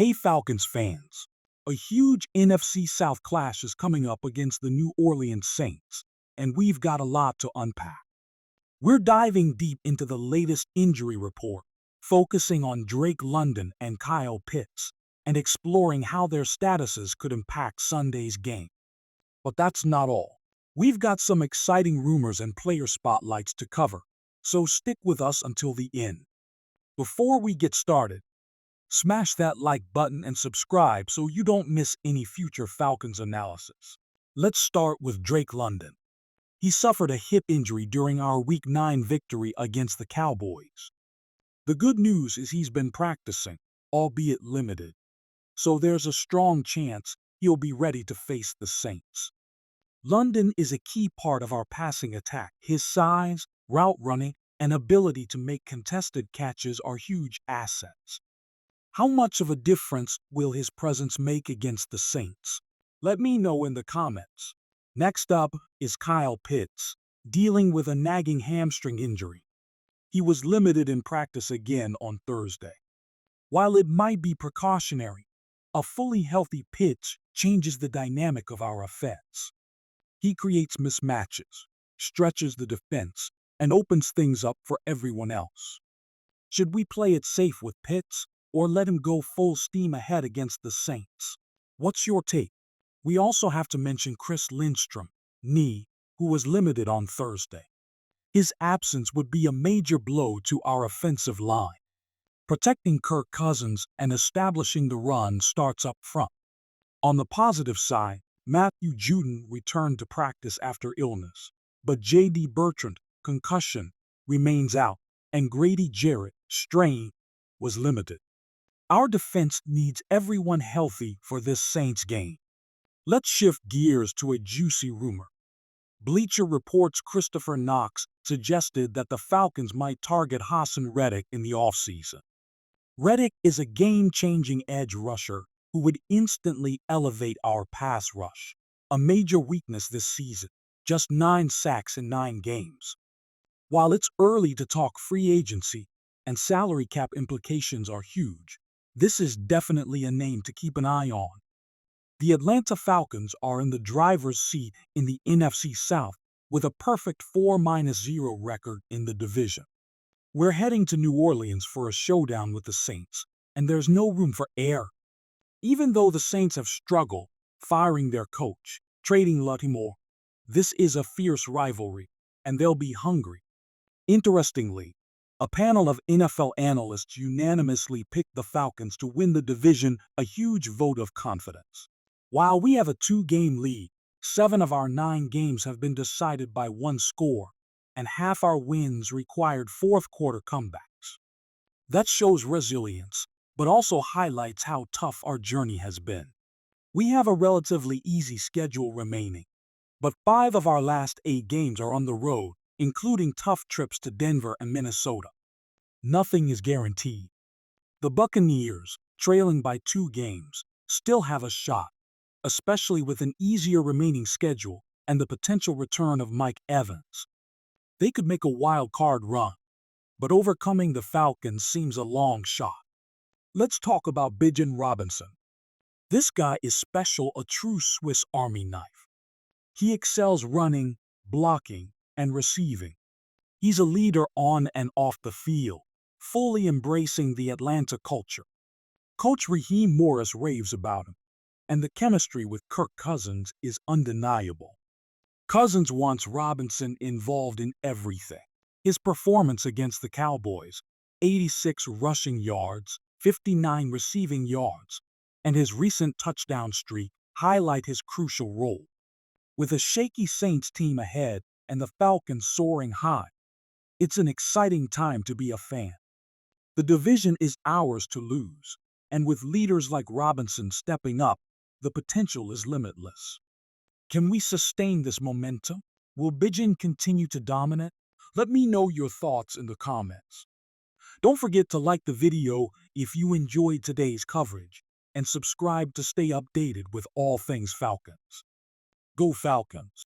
Hey Falcons fans! A huge NFC South clash is coming up against the New Orleans Saints, and we've got a lot to unpack. We're diving deep into the latest injury report, focusing on Drake London and Kyle Pitts, and exploring how their statuses could impact Sunday's game. But that's not all. We've got some exciting rumors and player spotlights to cover, so stick with us until the end. Before we get started, smash that like button and subscribe so you don't miss any future Falcons analysis. Let's start with Drake London. He suffered a hip injury during our Week 9 victory against the Cowboys. The good news is he's been practicing, albeit limited, so there's a strong chance he'll be ready to face the Saints. London is a key part of our passing attack. His size, route running, and ability to make contested catches are huge assets. How much of a difference will his presence make against the Saints? Let me know in the comments. Next up is Kyle Pitts, dealing with a nagging hamstring injury. He was limited in practice again on Thursday. While it might be precautionary, a fully healthy Pitts changes the dynamic of our offense. He creates mismatches, stretches the defense, and opens things up for everyone else. Should we play it safe with Pitts, or let him go full steam ahead against the Saints? What's your take? We also have to mention Chris Lindstrom, knee, who was limited on Thursday. His absence would be a major blow to our offensive line. Protecting Kirk Cousins and establishing the run starts up front. On the positive side, Matthew Judon returned to practice after illness, but J.D. Bertrand, concussion, remains out, and Grady Jarrett, strain, was limited. Our defense needs everyone healthy for this Saints game. Let's shift gears to a juicy rumor. Bleacher Report's Christopher Knox suggested that the Falcons might target Haason Reddick in the offseason. Reddick is a game-changing edge rusher who would instantly elevate our pass rush, a major weakness this season, just 9 sacks in 9 games. While it's early to talk free agency and salary cap implications are huge, this is definitely a name to keep an eye on. The Atlanta Falcons are in the driver's seat in the NFC South with a perfect 4-0 record in the division. We're heading to New Orleans for a showdown with the Saints, and there's no room for error. Even though the Saints have struggled firing their coach, trading Luttimore, this is a fierce rivalry, and they'll be hungry. Interestingly, a panel of NFL analysts unanimously picked the Falcons to win the division, a huge vote of confidence. While we have a 2-game lead, 7 of our 9 games have been decided by 1 score, and half our wins required fourth-quarter comebacks. That shows resilience, but also highlights how tough our journey has been. We have a relatively easy schedule remaining, but 5 of our last 8 games are on the road, including tough trips to Denver and Minnesota. Nothing is guaranteed. The Buccaneers, trailing by 2 games, still have a shot, especially with an easier remaining schedule and the potential return of Mike Evans. They could make a wild card run, but overcoming the Falcons seems a long shot. Let's talk about Bijan Robinson. This guy is special, a true Swiss Army knife. He excels running, blocking, and receiving. He's a leader on and off the field, fully embracing the Atlanta culture. Coach Raheem Morris raves about him, and the chemistry with Kirk Cousins is undeniable. Cousins wants Robinson involved in everything. His performance against the Cowboys, 86 rushing yards, 59 receiving yards, and his recent touchdown streak highlight his crucial role. With a shaky Saints team ahead and the Falcons soaring high, it's an exciting time to be a fan. The division is ours to lose, and with leaders like Robinson stepping up, the potential is limitless. Can we sustain this momentum? Will Bijan continue to dominate? Let me know your thoughts in the comments. Don't forget to like the video if you enjoyed today's coverage, and subscribe to stay updated with all things Falcons. Go Falcons!